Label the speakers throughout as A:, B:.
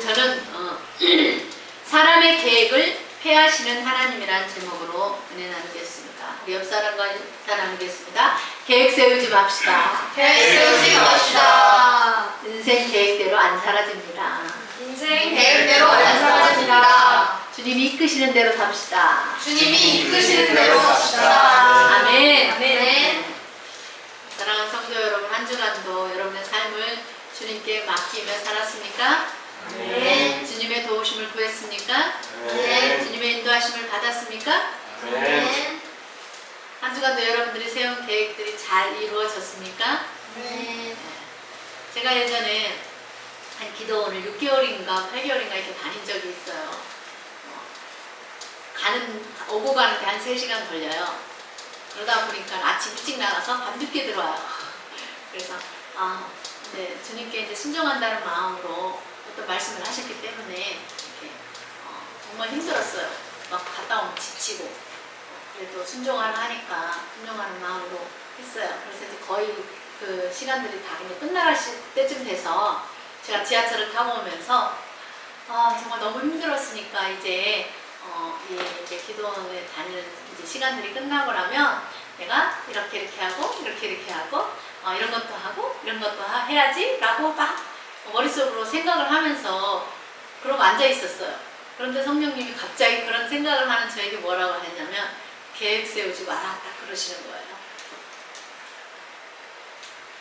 A: 저는 사람의 계획을 폐하시는 하나님이라는 제목으로 은혜 나누겠습니다. 우리 옆 사람과 인사 나누겠습니다. 계획 세우지 맙시다.
B: 계획 세우지 맙시다.
A: 인생 계획대로 안 사라집니다.
B: 인생 계획대로 안 사라집니다.
A: 주님이 이끄시는 대로 삽시다.
B: 주님이 이끄시는 대로 삽시다.
A: 아멘.
B: 아멘.
A: 사랑하는 성도 여러분, 한 주간도 여러분의 삶을 주님께 맡기며 살았습니까?
B: 네.
A: 주님의 도우심을 구했습니까?
B: 네.
A: 주님의 인도하심을 받았습니까?
B: 네.
A: 한 주간도 여러분들이 세운 계획들이 잘 이루어졌습니까?
B: 네.
A: 제가 예전에 한 기도원을 6개월인가 8개월인가 이렇게 다닌 적이 있어요. 오고 가는 게 한 3시간 걸려요. 그러다 보니까 아침 일찍 나가서 밤늦게 들어와요. 그래서 네, 주님께 이제 순종한다는 마음으로 어떤 말씀을 하셨기 때문에 이렇게 정말 힘들었어요. 막 갔다 오면 지치고 그래도 순종하는 마음으로 했어요. 그래서 이제 거의 그 시간들이 다 끝나갈 때쯤 돼서 제가 지하철을 타고 오면서 정말 너무 힘들었으니까 이제 기도원에 다니는 이제 시간들이 끝나고 나면 내가 이렇게 하고 이렇게 하고 이런 것도 하고 이런 것도 해야지 라고 막 머릿속으로 생각을 하면서 그러고 앉아 있었어요. 그런데 성령님이 갑자기 그런 생각을 하는 저에게 뭐라고 했냐면 계획 세우지 마라 딱 그러시는 거예요.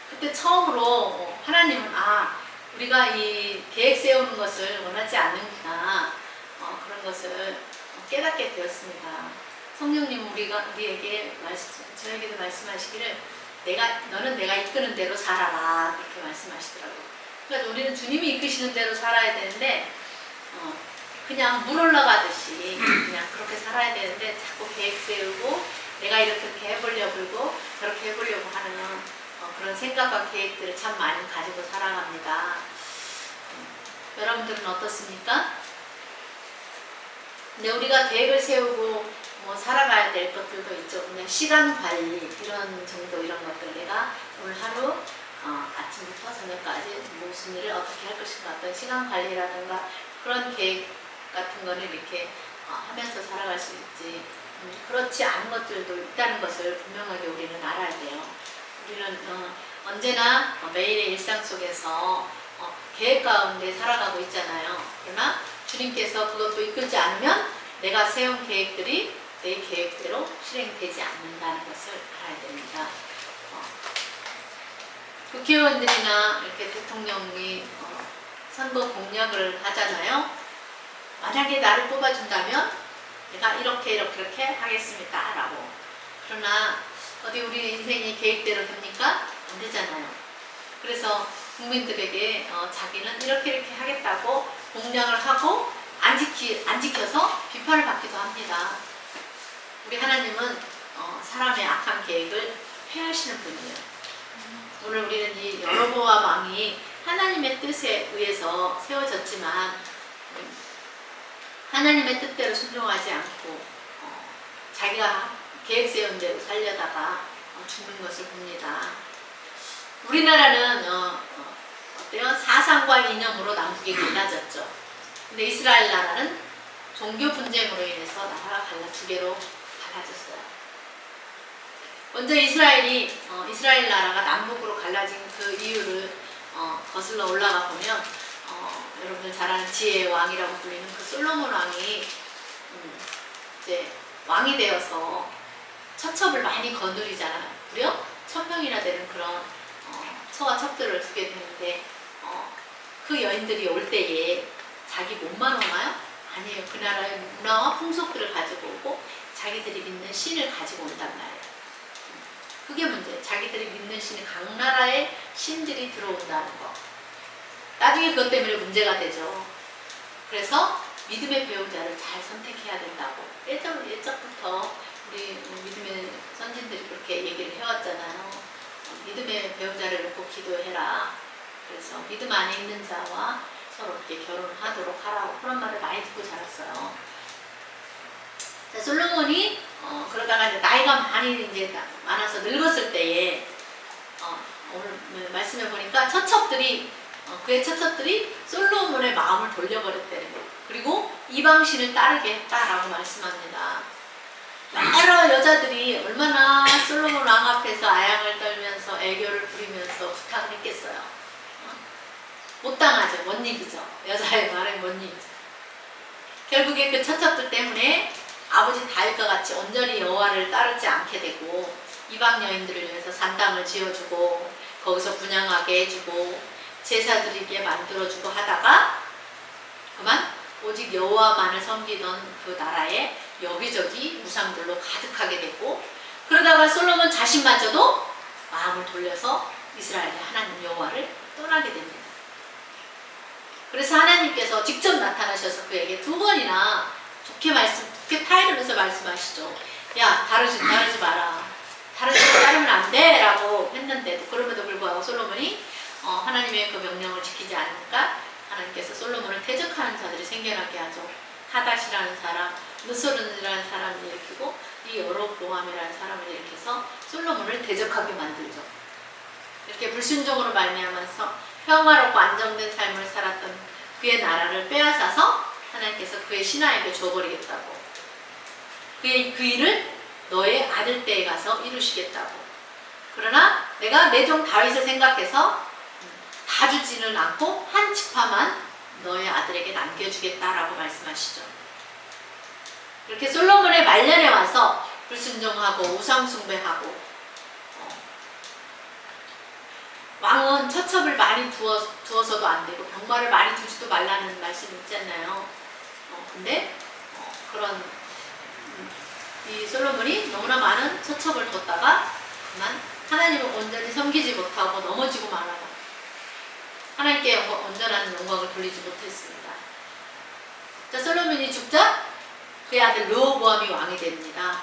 A: 그때 처음으로 하나님은 우리가 이 계획 세우는 것을 원하지 않는구나 그런 것을 깨닫게 되었습니다. 성령님은 우리에게 저에게도 말씀하시기를 너는 내가 이끄는 대로 살아라 그렇게 말씀하시더라고요. 그러니까 우리는 주님이 이끄시는 대로 살아야 되는데 그냥 물 올라가듯이 그냥 그렇게 살아야 되는데 자꾸 계획 세우고 내가 이렇게 해보려고 그러고 저렇게 해보려고 하는 그런 생각과 계획들을 참 많이 가지고 살아갑니다. 여러분들은 어떻습니까? 근데 우리가 계획을 세우고 살아가야 될 것들도 있죠. 그냥 시간 관리 이런 것들 내가 오늘 하루 아침부터 저녁까지 무슨 일을 어떻게 할 것인가 어떤 시간 관리라든가 그런 계획 같은 거를 이렇게 하면서 살아갈 수 있지. 그렇지 않은 것들도 있다는 것을 분명하게 우리는 알아야 돼요. 우리는 언제나 매일의 일상 속에서 계획 가운데 살아가고 있잖아요. 그러나 주님께서 그것도 이끌지 않으면 내가 세운 계획들이 내 계획대로 실행되지 않는다는 것을 알아야 됩니다. 국회의원들이나 이렇게 대통령이 선거 공약을 하잖아요. 만약에 나를 뽑아준다면 내가 이렇게 하겠습니다 라고. 그러나 어디 우리 인생이 계획대로 됩니까? 안 되잖아요. 그래서 국민들에게 자기는 이렇게 하겠다고 공약을 하고 안 지켜서 비판을 받기도 합니다. 우리 하나님은 사람의 악한 계획을 폐하시는 분이에요. 오늘 우리는 이 여로보암 왕이 하나님의 뜻에 의해서 세워졌지만 하나님의 뜻대로 순종하지 않고 자기가 계획 세운 대로 살려다가 죽는 것을 봅니다. 우리나라는 어때요? 사상과 이념으로 남북이 갈라졌죠. 근데 이스라엘 나라는 종교 분쟁으로 인해서 나라가 두 개로 갈라졌어요. 먼저 이스라엘 나라가 남북으로 갈라진 그 이유를 거슬러 올라가 보면 여러분들 잘 아는 지혜의 왕이라고 불리는 그 솔로몬 왕이 이제 왕이 되어서 처첩을 많이 거느리잖아요. 무려 1000명이나 되는 그런 처와 첩들을 두게 되는데 그 여인들이 올 때에 자기 몸만 오나요? 아니에요. 그 나라의 문화와 풍속들을 가지고 오고 자기들이 믿는 신을 가지고 온단 말이에요. 그게 문제예요. 자기들이 믿는 신이 각 나라의 신들이 들어온다는 거. 나중에 그것 때문에 문제가 되죠. 그래서 믿음의 배우자를 잘 선택해야 된다고. 예적부터 우리 믿음의 선진들이 그렇게 얘기를 해왔잖아요. 믿음의 배우자를 놓고 기도해라. 그래서 믿음 안에 있는 자와 서로 이렇게 결혼하도록 하라고 그런 말을 많이 듣고 자랐어요. 자, 솔로몬이 그러다가 이제 나이가 많아서 늙었을 때에 오늘 말씀해 보니까 처첩들이 그의 처첩들이 솔로몬의 마음을 돌려버렸다는 거예요. 그리고 이방신을 따르게 했다라고 말씀합니다. 여러 여자들이 얼마나 솔로몬 왕 앞에서 아양을 떨면서 애교를 부리면서 부탁을 했겠어요. 못 당하죠. 못 이기죠. 여자의 말에 못 이기죠. 결국에 그 처첩들 때문에 아버지 다윗과 같이 온전히 여호와를 따르지 않게 되고 이방 여인들을 위해서 산당을 지어주고 거기서 분향하게 해주고 제사 드리게 만들어주고 하다가 그만 오직 여호와만을 섬기던 그 나라에 여기저기 우상들로 가득하게 됐고 그러다가 솔로몬 자신마저도 마음을 돌려서 이스라엘의 하나님 여호와를 떠나게 됩니다. 그래서 하나님께서 직접 나타나셔서 그에게 2번이나 좋게 타이르면서 말씀하시죠. 야, 다르지 마라. 다르지 따르면 안 돼 라고 했는데도 그럼에도 불구하고 솔로몬이 하나님의 그 명령을 지키지 않으니까 하나님께서 솔로몬을 대적하는 자들이 생겨나게 하죠. 하닷이라는 사람, 느소른이라는 사람을 일으키고 이 여로보암이라는 사람을 일으켜서 솔로몬을 대적하게 만들죠. 이렇게 불순종으로 말미암아서 평화롭고 안정된 삶을 살았던 그의 나라를 빼앗아서 하나님께서 그의 신하에게 줘버리겠다고 그 일을 너의 아들 때에 가서 이루시겠다고 그러나 내가 내 종 다윗을 생각해서 다 주지는 않고 한 지파만 너의 아들에게 남겨주겠다라고 말씀하시죠. 이렇게 솔로몬의 말년에 와서 불순종하고 우상숭배하고 왕은 처첩을 많이 두어서도 안 되고 병마를 많이 두지도 말라는 말씀이 있잖아요. 근데 그런 이 솔로몬이 너무나 많은 처첩을 뒀다가 그만 하나님을 온전히 섬기지 못하고 넘어지고 말아라. 하나님께 온전한 영광을 돌리지 못했습니다. 자, 솔로몬이 죽자 그의 아들 르호보암이 왕이 됩니다.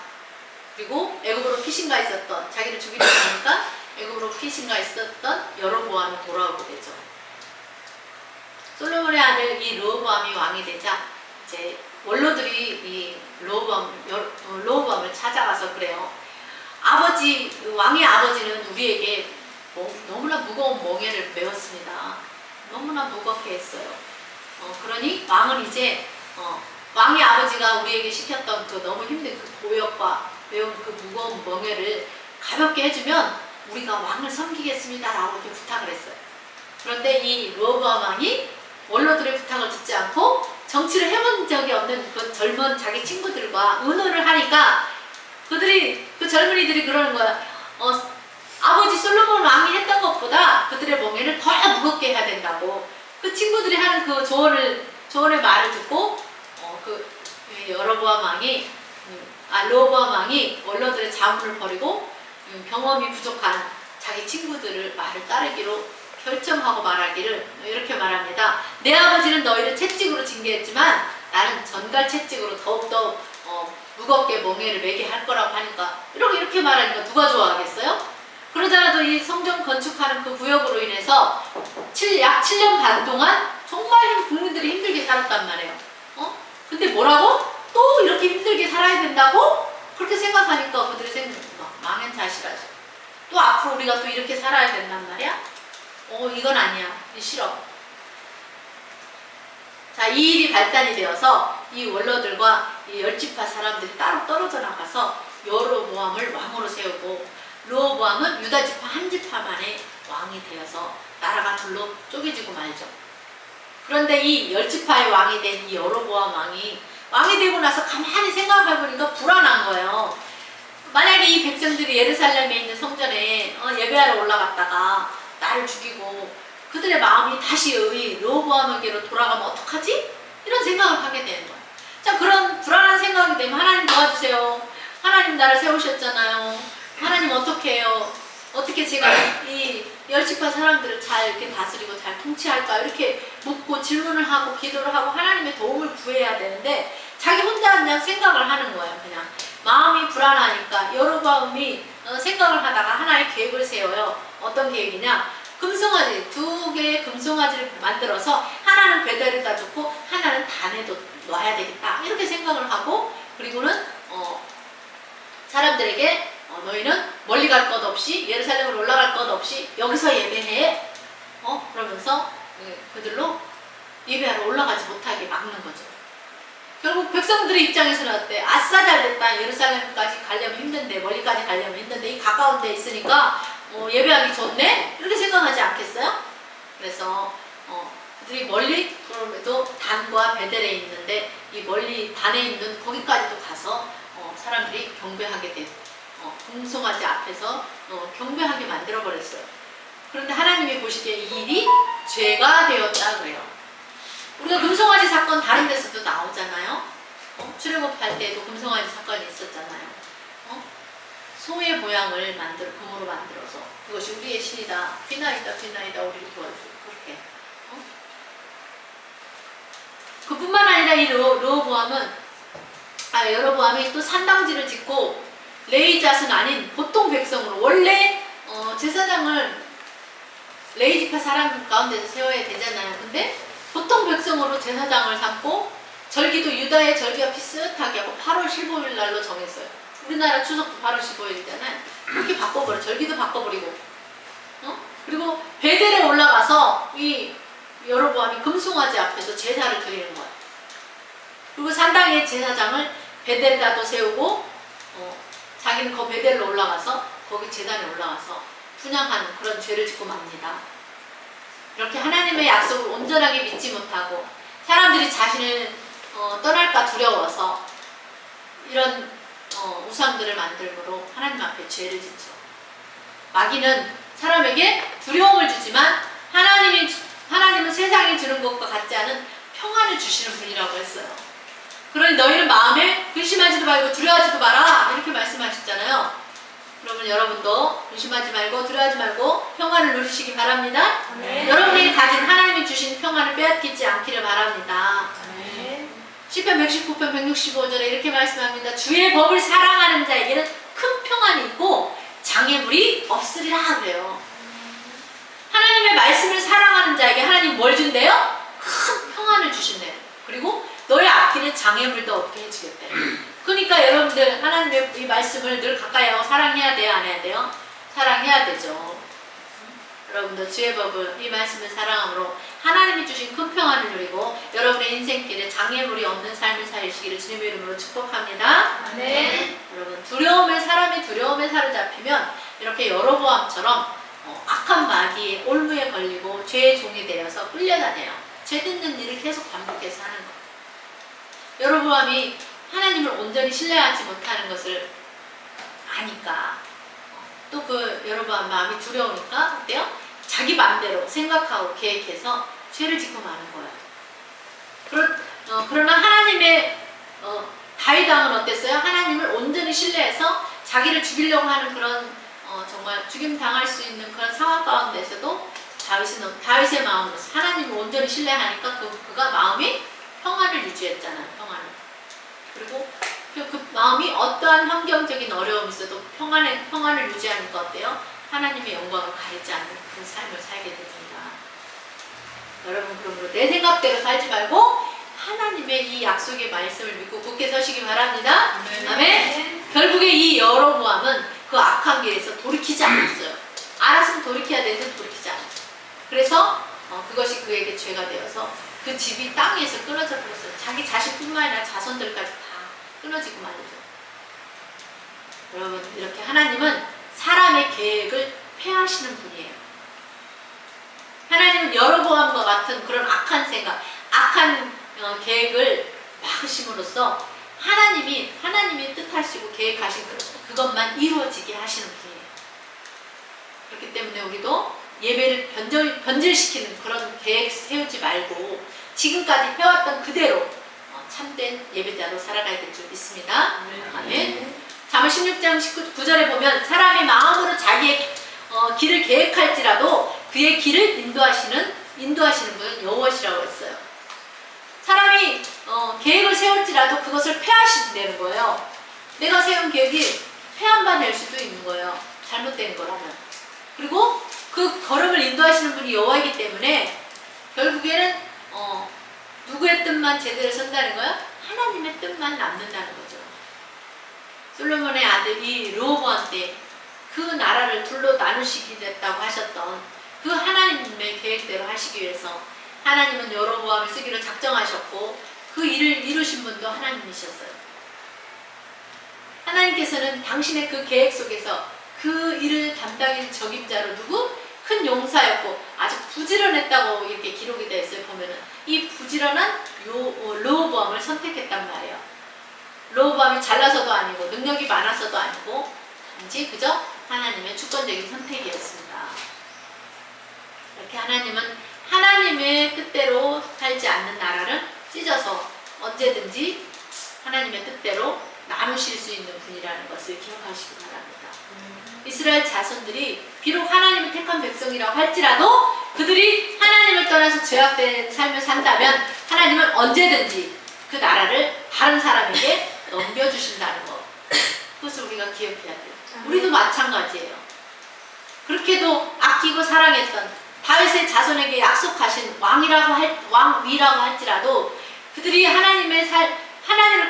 A: 그리고 애굽으로 피신가 있었던 자기를 죽이려고 하니까 애굽으로 피신가 있었던 여로보암이 돌아오게 되죠. 솔로몬의 아들 이 르호보암이 왕이 되자 이제 원로들이 이 르호보암을 찾아가서 그래요. 왕의 아버지는 우리에게 너무나 무거운 멍에를 메웠습니다. 너무나 무겁게 했어요. 그러니 왕은 이제 왕의 아버지가 우리에게 시켰던 그 너무 힘든 그 보역과 매운 그 무거운 멍에를 가볍게 해주면 우리가 왕을 섬기겠습니다 라고 이렇게 부탁을 했어요. 그런데 이 르호보암 왕이 원로들의 부탁을 듣지 않고 정치를 해본 적이 없는 그 젊은 자기 친구들과 의논을 하니까 그 젊은이들이 그러는 거야. 아버지 솔로몬 왕이 했던 것보다 그들의 멍에를 더 무겁게 해야 된다고. 그 친구들이 하는 그 조언의 말을 듣고 르호보암 왕이 원로들의 자문을 버리고 경험이 부족한 자기 친구들을 말을 따르기로 결정하고 말하기를 이렇게 말합니다. 내 아버지는 너희를 채찍으로 징계했지만 나는 전갈 채찍으로 더욱더 무겁게 멍에를 매게 할 거라고 하니까 이렇게 말하니까 누가 좋아하겠어요? 그러잖아도 이 성전 건축하는 그 구역으로 인해서 약 7년 반 동안 정말 국민들이 힘들게 살았단 말이에요. 근데 뭐라고? 또 이렇게 힘들게 살아야 된다고? 그렇게 생각하니까 그들이 망한 자시라죠. 또 앞으로 우리가 또 이렇게 살아야 된단 말이야? 이건 아니야. 싫어. 자, 이 일이 발단이 되어서 이 원로들과 이 10지파 사람들이 따로 떨어져 나가서 여로보암을 왕으로 세우고 르호보암은 유다지파 한 지파만의 왕이 되어서 나라가 둘로 쪼개지고 말죠. 그런데 이 10지파의 왕이 된 이 여로보암 왕이 되고 나서 가만히 생각해보니까 불안한 거예요. 만약에 이 백성들이 예루살렘에 있는 성전에 예배하러 올라갔다가 나를 죽이고 그들의 마음이 다시 르호보암에게로 돌아가면 어떡하지? 이런 생각을 하게 되는 거예요. 자, 그런 불안한 생각이 되면 하나님 도와주세요. 하나님 나를 세우셨잖아요. 하나님 어떻게 해요? 어떻게 제가 이 10지파 사람들을 잘 이렇게 다스리고 잘 통치할까? 이렇게 묻고 질문을 하고 기도를 하고 하나님의 도움을 구해야 되는데 자기 혼자 그냥 생각을 하는 거예요. 그냥 마음이 불안하니까 여로보암이 생각을 하다가 하나의 계획을 세워요. 어떤 계획이냐? 금송아지, 2개의 금송아지를 만들어서 하나는 배달에다 놓고 하나는 단에 놔야 되겠다. 이렇게 생각을 하고 그리고는 사람들에게 너희는 멀리 갈 것 없이 예루살렘으로 올라갈 것 없이 여기서 예배해. 그러면서 그들로 예배하러 올라가지 못하게 막는 거죠. 결국 백성들의 입장에서는 어때? 아싸 잘됐다. 예루살렘까지 가려면 힘든데, 멀리까지 가려면 힘든데 이 가까운 데 있으니까 예배하기 좋네? 이렇게 생각하지 않겠어요? 그래서 그들이 멀리 그럼에도 단과 베델에 있는데 이 멀리 단에 있는 거기까지도 가서 사람들이 경배하게 되고 금송아지 앞에서 경배하게 만들어 버렸어요. 그런데 하나님이 보시기에 이 일이 죄가 되었다 그래요. 우리가 금송아지 사건 다른 데서도 나오잖아요. 출애굽할 때도 금송아지 사건이 있었잖아요. 소의 모양을 금으로 만들어서 그것이 우리의 신이다. 비나이다 비나이다 우리를 도와주고 그렇게. 그뿐만 아니라 이 여로보암이 또 산당지를 짓고 레위 자손 아닌 보통 백성으로 원래 제사장을 레위 지파 사람 가운데서 세워야 되잖아요. 근데 보통 백성으로 제사장을 삼고 절기도 유다의 절기가 비슷하게 하고 8월 15일 날로 정했어요. 우리나라 추석도 8월 15일이잖아요. 그렇게 바꿔버려. 절기도 바꿔버리고. 그리고 베델에 올라가서 이 여로보암이 금송아지 앞에서 제사를 드리는 거예요. 그리고 산당의 제사장을 베델에다도 세우고 자기는 그 베델로 올라가서 거기 제단에 올라가서 분향하는 그런 죄를 짓고 맙니다. 이렇게 하나님의 약속을 온전하게 믿지 못하고 사람들이 자신을 떠날까 두려워서 이런 우상들을 만들므로 하나님 앞에 죄를 짓죠. 마귀는 사람에게 두려움을 주지만 하나님은 세상이 주는 것과 같지 않은 평안을 주시는 분이라고 했어요. 그러니 너희는 마음에 근심하지도 말고 두려워하지도 마라 이렇게 말씀하셨잖아요. 그러면 여러분도 근심하지 말고 두려워하지 말고 평안을 누리시기 바랍니다.
B: 네.
A: 여러분이 가진 하나님이 주신 평안을 빼앗기지 않기를 바랍니다.
B: 네.
A: 시편 119편 165절에 이렇게 말씀합니다. 주의 법을 사랑하는 자에게는 큰 평안이 있고 장애물이 없으리라 그래요. 하나님의 말씀을 사랑하는 자에게 하나님 뭘 준대요? 큰 평안을 주신대요. 그리고 너의 앞길에 장애물도 없게 해주겠대요. 그러니까 여러분들 하나님의 이 말씀을 늘 가까이 하고 사랑해야 돼요? 안 해야 돼요? 사랑해야 되죠. 여러분들 주의 법을 이 말씀을 사랑함으로 하나님이 주신 큰 평안을 누리고 여러분의 인생길에 장애물이 없는 삶을 살시기를 주님의 이름으로 축복합니다.
B: 네.
A: 여러분 사람이 두려움에 사로잡히면 이렇게 여로보암처럼 악한 마귀의 올무에 걸리고 죄의 종이 되어서 끌려다녀요. 죄 짓는 일을 계속 반복해서 하는 거예요. 여로보암이 하나님을 온전히 신뢰하지 못하는 것을 아니까 또 그 여로보암 마음이 두려우니까 어때요? 자기 마음대로 생각하고 계획해서 죄를 짓고 마는 거예요. 그러나 하나님의 다윗 왕은 어땠어요? 하나님을 온전히 신뢰해서 자기를 죽이려고 하는 그런 정말 죽임 당할 수 있는 그런 상황 가운데서도 다윗의 마음으로 하나님을 온전히 신뢰하니까 그가 마음이 평안을 유지했잖아요. 평안을. 그리고 그 마음이 어떠한 환경적인 어려움이 있어도 평안을 유지하니까 어때요? 하나님의 영광을 가리지 않는 그런 삶을 살게 됩니다. 여러분 그러므로 내 생각대로 살지 말고 하나님의 이 약속의 말씀을 믿고 굳게 서시기 바랍니다. 아멘. 결국에 이 여로보암은 그 악한 길에서 돌이키지 않았어요. 알았으면 돌이켜야 되는데 돌이키지 않았어요. 그래서 그것이 그에게 죄가 되어서 그 집이 땅에서 끊어져 버렸어요. 자기 자식뿐만 아니라 자손들까지 다 끊어지고 말이죠. 여러분 이렇게 하나님은 사람의 계획을 폐하시는 분이에요. 하나님은 여로보암과 같은 그런 악한 생각, 악한 계획을 막으심으로써 하나님이 뜻하시고 계획하신 그것만 이루어지게 하시는 분이에요. 그렇기 때문에 우리도 예배를 변질시키는 그런 계획 세우지 말고 지금까지 해왔던 그대로 참된 예배자로 살아가야 될 줄 믿습니다. 아멘. 잠언 16장 19절에 보면 사람이 마음으로 자기의 길을 계획할지라도 그의 길을 인도하시는 분은 여호와시라고 했어요. 사람이 계획을 세울지라도 그것을 폐하신다는 거예요. 내가 세운 계획이 폐한 될 수도 있는 거예요. 잘못된 거라면. 그리고 그 걸음을 인도하시는 분이 여호와이기 때문에 결국에는 누구의 뜻만 제대로 선다는 거예요? 하나님의 뜻만 남는다는 거죠. 솔로몬의 아들 이 르호보암 때 그 나라를 둘로 나누시겠다고 하셨던 그 하나님 하나님의 계획대로 하시기 위해서 하나님은 여로보암을 쓰기로 작정하셨고 그 일을 이루신 분도 하나님이셨어요. 하나님께서는 당신의 그 계획 속에서 그 일을 담당인 적임자로 누구? 큰 용사였고 아주 부지런했다고 이렇게 기록이 되어 있어요. 보면은 이 부지런한 르호보암을 선택했단 말이에요. 르호보암이 잘나서도 아니고 능력이 많아서도 아니고 단지 그저 하나님의 주권적인 선택이었습니다. 이렇게 하나님은 하나님의 뜻대로 살지 않는 나라를 찢어서 언제든지 하나님의 뜻대로 나누실 수 있는 분이라는 것을 기억하시기 바랍니다. 이스라엘 자손들이 비록 하나님의 택한 백성이라고 할지라도 그들이 하나님을 떠나서 죄악된 삶을 산다면 하나님은 언제든지 그 나라를 다른 사람에게 넘겨주신다는 것. 그것을 우리가 기억해야 돼요. 우리도 마찬가지예요. 그렇게도 아끼고 사랑했던 다윗의 자손에게 약속하신 왕위라고 할지라도 그들이 하나님을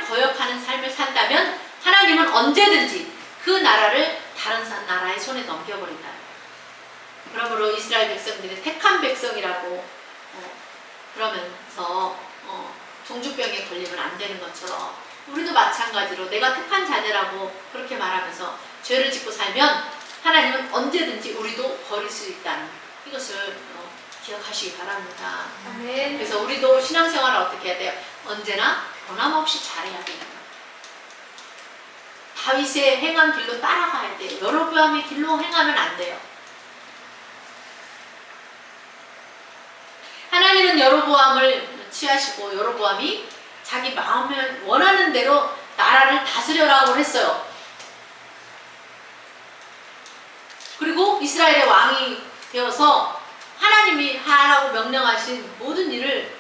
A: 거역하는 삶을 산다면 하나님은 언제든지 그 나라를 다른 나라의 손에 넘겨버린다. 그러므로 이스라엘 백성들이 택한 백성이라고 그러면서 종주병에 걸리면 안 되는 것처럼 우리도 마찬가지로 내가 택한 자녀라고 그렇게 말하면서 죄를 짓고 살면 하나님은 언제든지 우리도 버릴 수 있다는 이것을 기억하시기 바랍니다.
B: 아멘.
A: 그래서 우리도 신앙생활을 어떻게 해야 돼요? 언제나 변함없이 잘해야 됩니다. 다윗의 행한 길로 따라가야 돼요. 여로보암의 길로 행하면 안 돼요. 하나님은 여로보암을 취하시고 여로보암이 자기 마음을 원하는 대로 나라를 다스려라고 했어요. 그리고 이스라엘의 왕이 되어서 하나님이 하라고 명령하신 모든 일을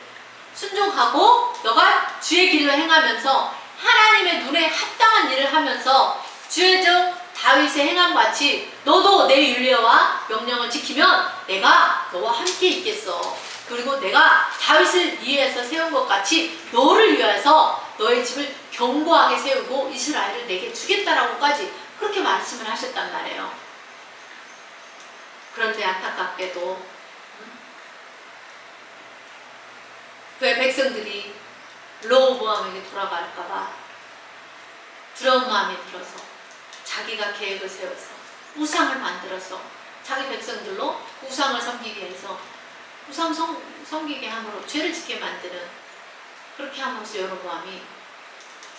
A: 순종하고 너가 주의 길로 행하면서 하나님의 눈에 합당한 일을 하면서 주의 종 다윗의 행함 같이 너도 내 윤례와 명령을 지키면 내가 너와 함께 있겠어. 그리고 내가 다윗을 위해서 세운 것 같이 너를 위해서 너의 집을 견고하게 세우고 이스라엘을 내게 주겠다라고까지 그렇게 말씀을 하셨단 말이에요. 그런데 안타깝게도 그의 백성들이 르호보암에게 돌아갈까봐 두려운 마음이 들어서 자기가 계획을 세워서 우상을 만들어서 자기 백성들로 우상을 섬기게 해서 우상 섬기게 함으로 죄를 짓게 만드는 그렇게 함으로써 여로보암이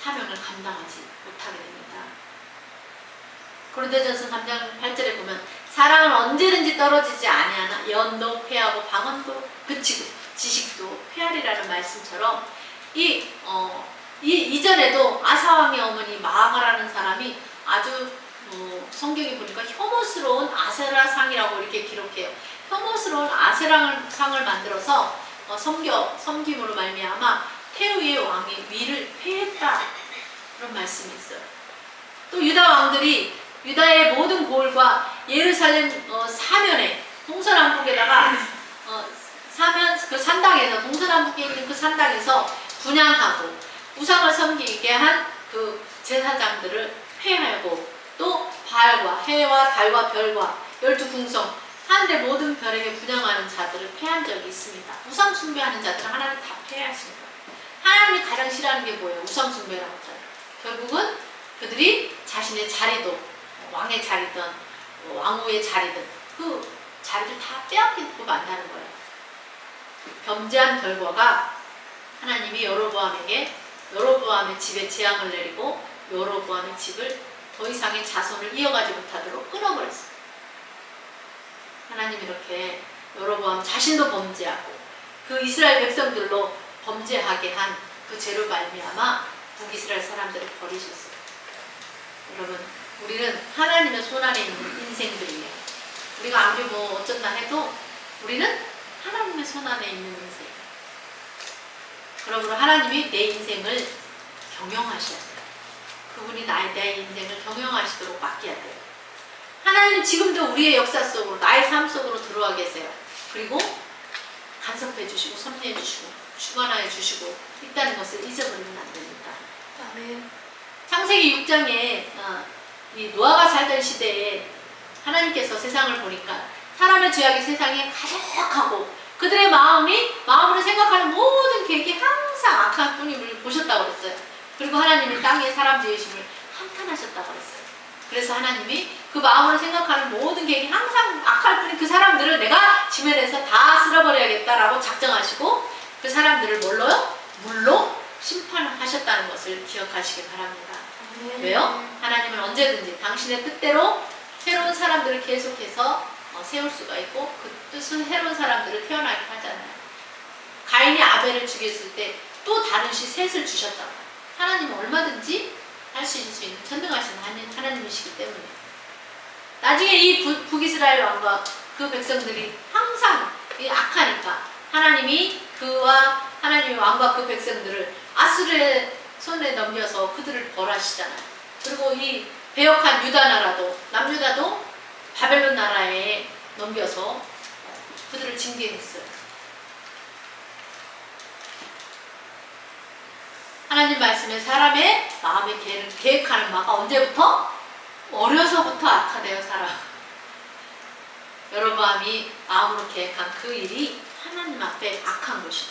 A: 사명을 감당하지 못하게 됩니다. 고린도전서 3장 8절에 보면 사랑은 언제든지 떨어지지 아니하나 예언도 패하고 방언도 그치고 지식도 패하리라는 말씀처럼 이전에도 아사왕의 어머니 마아가라는 사람이 아주 성경에 보니까 혐오스러운 아세라상이라고 이렇게 기록해요. 혐오스러운 아세라상을 만들어서 섬김으로 말미암아 태우의 왕의 위를 폐했다 그런 말씀이 있어요. 또 유다 왕들이 유다의 모든 고을과 예루살렘 사면에 동서남북에다가 그 산당에서 동서남북에 있는 그 산당에서 분향하고 우상을 섬기게 한 그 제사장들을 폐하고 또 바알과 해와 달과 별과 12궁성 하늘의 모든 별에게 분향하는 자들을 폐한 적이 있습니다. 우상 숭배하는 자들은 하나님 다 폐하십니다. 하나님이 가장 싫어하는 게 뭐예요? 우상 숭배라고 하잖아요. 결국은 그들이 자신의 자리도 왕의 자리든 왕후의 자리든 그 자리를 다 빼앗기고 만나는 거예요. 범죄한 결과가 하나님이 여로보암의 집에 재앙을 내리고 여로보암의 집을 더 이상의 자손을 이어가지 못하도록 끊어버렸어요. 하나님이 이렇게 여로보암 자신도 범죄하고 그 이스라엘 백성들로 범죄하게 한 그 죄로 말미암아 북이스라엘 사람들을 버리셨어요. 여러분, 우리는 하나님의 손안에 있는 인생들이에요. 우리가 아무리 어쩐다 해도 우리는 하나님의 손안에 있는 인생. 그러므로 하나님이 내 인생을 경영하셔야 돼요. 그분이 내 인생을 경영하시도록 맡겨야 돼요. 하나님은 지금도 우리의 역사 속으로 나의 삶 속으로 들어와 계세요. 그리고 간섭해 주시고 섭리해 주시고 주관하여 주시고 있다는 것을 잊어버리면 안 됩니다.
B: 아멘.
A: 창세기 6장에 이 노아가 살던 시대에 하나님께서 세상을 보니까 사람이 사람의 죄악이 세상에 가득하고 그들의 마음으로 생각하는 모든 계획이 항상 악한 뿐임을 보셨다고 그랬어요. 그리고 하나님이 땅에 사람 지으심을 한탄하셨다고 그랬어요. 그래서 하나님이 그 마음으로 생각하는 모든 계획이 항상 악할 뿐인 그 사람들을 내가 지면에서 다 쓸어버려야겠다라고 작정하시고 그 사람들을 물로 심판하셨다는 것을 기억하시기 바랍니다. 왜요? 하나님은 언제든지 당신의 뜻대로 새로운 사람들을 계속해서 세울 수가 있고 그 뜻은 새로운 사람들을 태어나게 하잖아요. 가인이 아벨을 죽였을 때 또 다른 셋을 주셨잖아요. 하나님은 얼마든지 할 수 있는 전능하신 하나님이시기 때문에 나중에 이 북이스라엘 왕과 그 백성들이 항상 악하니까 하나님이 하나님의 왕과 그 백성들을 아수르의 손에 넘겨서 그들을 벌하시잖아요. 그리고 이 배역한 유다 나라도 남유다도 바벨론 나라에 넘겨서 그들을 징계했어요. 하나님 말씀에 사람의 마음의 계획하는 바가 언제부터? 어려서부터 악하대요, 사람. 여로보암이 마음으로 계획한 그 일이 하나님 앞에 악한 것이죠.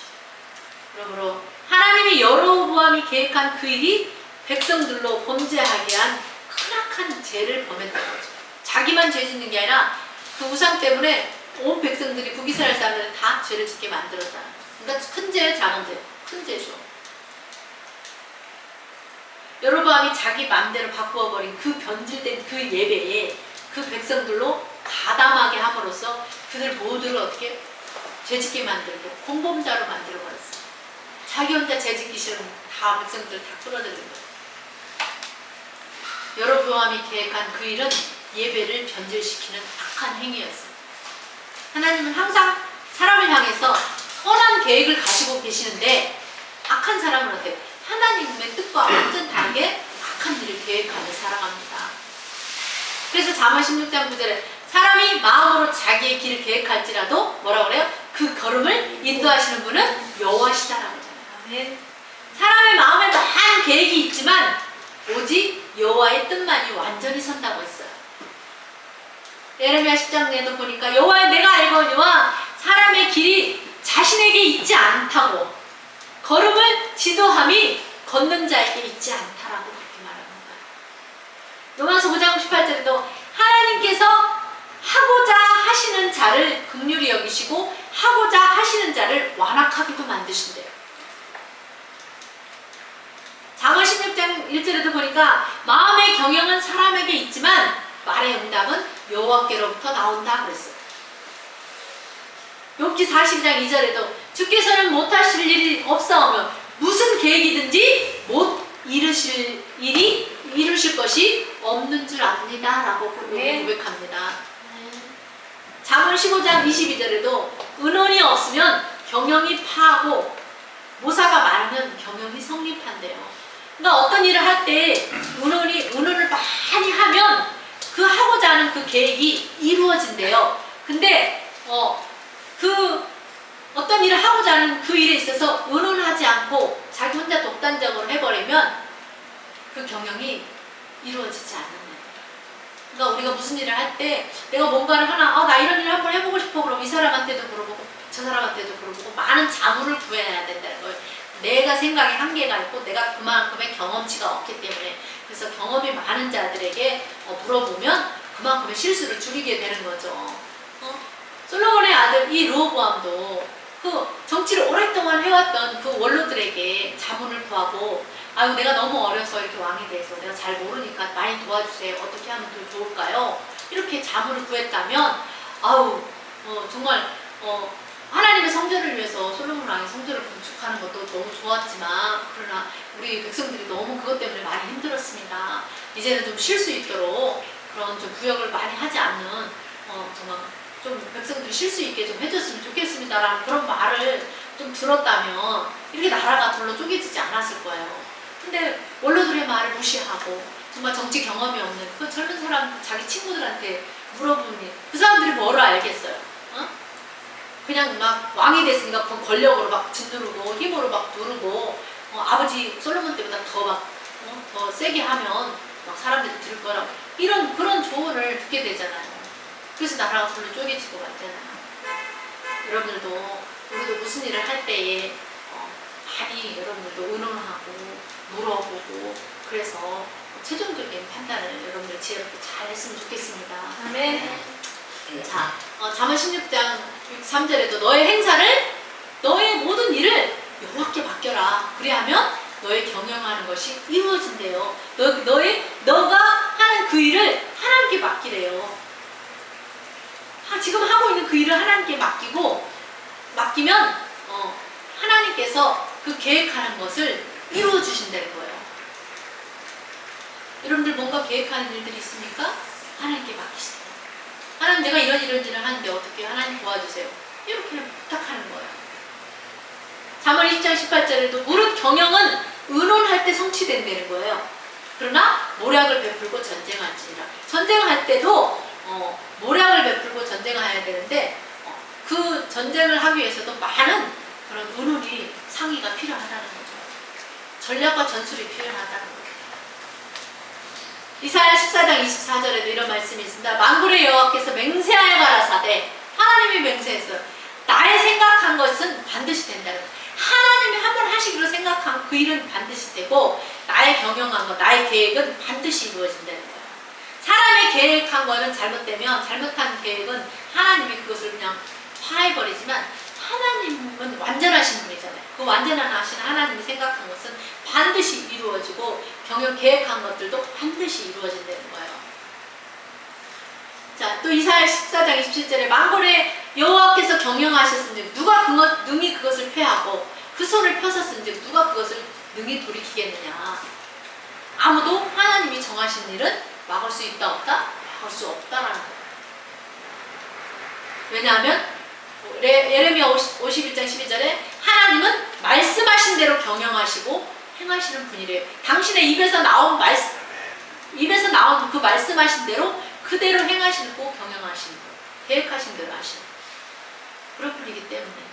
A: 그러므로 하나님이 여로보암이 계획한 그 일이 백성들로 범죄하게 한 크나큰 죄를 범했다는 거죠. 자기만 죄 짓는 게 아니라 그 우상 때문에 온 백성들이 북이스라엘 사람들을 다 죄를 짓게 만들었다. 그러니까 큰 죄예요, 작은 죄? 큰 죄죠. 여로보암이 자기 마음대로 바꾸어버린 그 변질된 그 예배에 그 백성들로 가담하게 함으로써 그들 모두를 어떻게 죄짓게 만들고 공범자로 만들어버렸어요. 자기 혼자 죄짓기 싫으면 다 백성들 다 끌어들인 거예요. 여로보암이 계획한 그 일은 예배를 변질시키는 악한 행위였어요. 하나님은 항상 사람을 향해서 선한 계획을 가지고 계시는데 악한 사람은 어때요? 하나님의 뜻과 완전 다르게 악한 일을 계획하며 살아갑니다. 그래서 잠언 16장 9절에 사람이 마음으로 자기의 길을 계획할지라도 뭐라고 그래요? 그 걸음을 인도하시는 분은 여호와시다라고 하잖아요. 사람의 마음에 많은 계획이 있지만 오직 여호와의 뜻만이 완전히 선다고 했어요. 예레미야 10장에도 보니까 여호와의 내가 알거니와 사람의 길이 자신에게 있지 않다고 걸음을 지도함이 걷는 자에게 있지 않다라고 그렇게 말합니다. 로마서 5장 18절에도 하나님께서 하고자 하시는 자를 긍휼히 여기시고 하고자 하시는 자를 완악하게도 만드신대요. 잠언 16장 1절에도 보니까 마음의 경영은 사람에게 있지만 말의 응답은 여호와께로부터 나온다 그랬어요. 욥기 42장 2절에도 주께서는 못하실 일이 없사오며 무슨 계획이든지 못 이루실 것이 없는 줄 압니다 라고 고백합니다. 잠언 15장 22절에도 은원이 없으면 경영이 파하고 모사가 많으면 경영이 성립한대요. 그러니까 어떤 일을 할 때 은원을 많이 하면 그 하고자 하는 그 계획이 이루어진대요. 근데 어떤 일을 하고자 하는 그 일에 있어서 의논하지 않고 자기 혼자 독단적으로 해버리면 그 경영이 이루어지지 않는 거예요. 그러니까 우리가 무슨 일을 할 때 내가 뭔가를 나 이런 일을 한번 해보고 싶어 그럼 이 사람한테도 물어보고 저 사람한테도 물어보고 많은 자문을 구해야 된다는 거예요. 내가 생각에 한계가 있고 내가 그만큼의 경험치가 없기 때문에 그래서 경험이 많은 자들에게 물어보면 그만큼의 실수를 줄이게 되는 거죠. 솔로몬의 아들 이 르호보암도 그 정치를 오랫동안 해왔던 그 원로들에게 자문을 구하고 아유 내가 너무 어려서 이렇게 왕이 돼서 내가 잘 모르니까 많이 도와주세요. 어떻게 하면 더 좋을까요? 이렇게 자문을 구했다면 정말 하나님의 성전을 위해서 솔로몬 왕이 성전을 건축하는 것도 너무 좋았지만 그러나 우리 백성들이 너무 그것 때문에 많이 힘들었습니다. 이제는 좀 쉴 수 있도록 그런 좀 구역을 많이 하지 않는 정말 좀 백성들이 쉴 수 있게 좀 해줬으면 좋겠습니다라는 그런 말을 좀 들었다면 이렇게 나라가 둘로 쪼개지지 않았을 거예요. 근데 원로들의 말을 무시하고 정말 정치 경험이 없는 그 젊은 사람 자기 친구들한테 물어보니 그 사람들이 뭐를 알겠어요? 그냥 막 왕이 됐으니까 그 권력으로 막 짓누르고 힘으로 막 누르고 아버지 솔로몬 때보다 더 세게 하면 막 사람들이 들을 거라고 그런 조언을 듣게 되잖아요. 그래서 나라가 둘로 쪼개질 것 같잖아요. 일을 할 때에 많이 여러분들도 의논하고 물어보고 그래서 최종적인 판단을 여러분들 지혜롭게 잘 했으면 좋겠습니다.
B: 아멘.
A: 자, 잠언 16장 3절에도 너의 행사를 너의 모든 일을 여호와께 맡겨라. 그리하면 너의 경영하는 것이 이루어진대요. 너가 하는 그 일을 하나님께 맡기래요. 지금 하고 있는 그 일을 하나님께 맡기면 하나님께서 그 계획하는 것을 이루어 주신다는 거예요. 여러분들 뭔가 계획하는 일들이 있습니까? 하나님께 맡기세요. 하나님, 내가 이런 하는데 어떻게 하나님 도와주세요. 이렇게 부탁하는 거예요. 잠언 20장 18절에도 무릇 경영은 의논할 때 성취된다는 거예요. 그러나 모략을 베풀고 전쟁할지니라. 전쟁할 때도 모략을 베풀고 전쟁해야 되는데 그 전쟁을 하기 위해서도 많은 그런 의논이 상의가 필요하다는 거죠. 전략과 전술이 필요하다는 거죠. 이사야 14장 24절에도 이런 말씀이 있습니다. 만군의 여호와께서 맹세하여 가라사대, 하나님이 맹세했어요. 나의 생각한 것은 반드시 된다는 거예요. 하나님이 한번 하시기로 생각한 그 일은 반드시 되고 나의 경영한 것, 나의 계획은 반드시 이루어진다는 거예요. 사람의 계획한 거는 잘못되면 잘못한 계획은 하나님이 그것을 그냥 파해버리지만 하나님은 완전하신 분이잖아요. 그 완전하신 하나님이 생각한 것은 반드시 이루어지고 경영 계획한 것들도 반드시 이루어진다는 거예요. 자, 또 이사야 14장 27절에 만군의 여호와께서 경영하셨은즉 누가 능히 그것을 패하고 그 손을 펴섰은즉 누가 그것을 능히 돌이키겠느냐. 아무도 하나님이 정하신 일은 막을 수 있다 없다? 막을 수 없다라는 거예요. 왜냐하면 예레미야 51장 12절에 하나님은 말씀하신 대로 경영하시고 행하시는 분이래요. 당신의 입에서 나온 그 말씀하신 대로 그대로 행하시고 경영하시는 거예요. 계획하신 대로 하시는 거예요. 그런 분이기 때문에.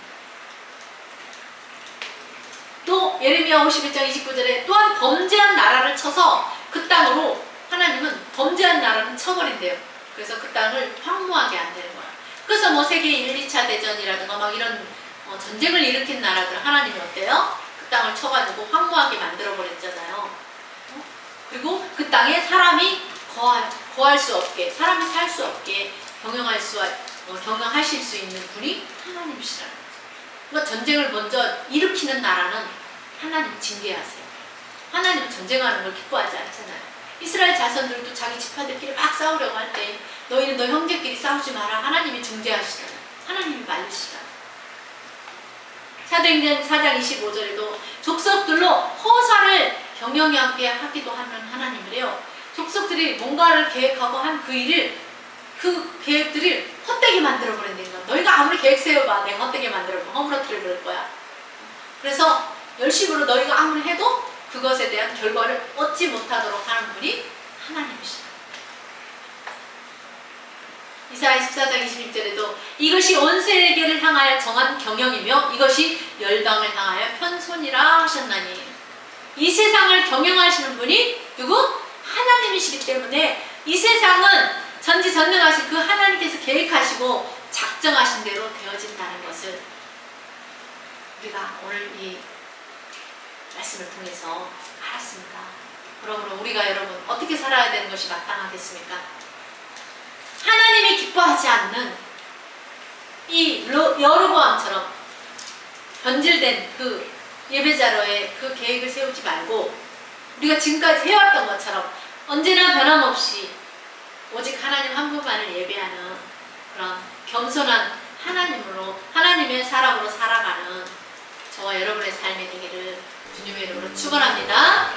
A: 또 예레미야 51장 29절에 또한 범죄한 나라를 쳐서 그 땅으로 하나님은 범죄한 나라는 쳐버린대요. 그래서 그 땅을 황무하게 안 되는 거야. 그래서 뭐 세계 1, 2차 대전이라든가 막 이런 전쟁을 일으킨 나라들 하나님이 어때요? 그 땅을 쳐가지고 황무하게 만들어버렸잖아요. 그리고 그 땅에 사람이 거할 수 없게, 사람이 살 수 없게 경영하실 수 있는 분이 하나님이시라는 거죠. 그러니까 전쟁을 먼저 일으키는 나라는 하나님 징계하세요. 하나님은 전쟁하는 걸 기뻐하지 않잖아요. 이스라엘 자손들도 자기 지파들끼리 막 싸우려고 할 때 너희는 너 형제끼리 싸우지 마라. 하나님이 중재하시잖아요. 하나님이 말리시잖아요. 사도행전 4장 25절에도 족속들로 허사를 경영하게 하기도 하는 하나님이래요. 족속들이 뭔가를 계획하고 한 그 일을 그 계획들을 헛되게 만들어버린다는 거야. 너희가 아무리 계획 세워봐 내가 헛되게 만들어봐 허물어뜨려 버릴 거야. 그래서 열심으로 너희가 아무리 해도 그것에 대한 결과를 얻지 못하도록 하는 분이 하나님이시다. 이사야 14장 26절에도 이것이 온 세계를 향하여 정한 경영이며 이것이 열방을 향하여 편손이라 하셨나니. 이 세상을 경영하시는 분이 누구? 하나님이시기 때문에 이 세상은 전지전능하신 그 하나님께서 계획하시고 작정하신 대로 되어진다는 것을 우리가 오늘 이 말씀을 통해서 알았습니다. 그러므로 우리가 여러분 어떻게 살아야 되는 것이 마땅하겠습니까? 하나님이 기뻐하지 않는 이 여로보암처럼 변질된 그 예배자로의 그 계획을 세우지 말고 우리가 지금까지 해왔던 것처럼 언제나 변함없이 오직 하나님 한 분만을 예배하는 그런 겸손한 하나님의 사람으로 살아가는 저와 여러분의 삶이 되기를 주님의 이름으로 축원합니다.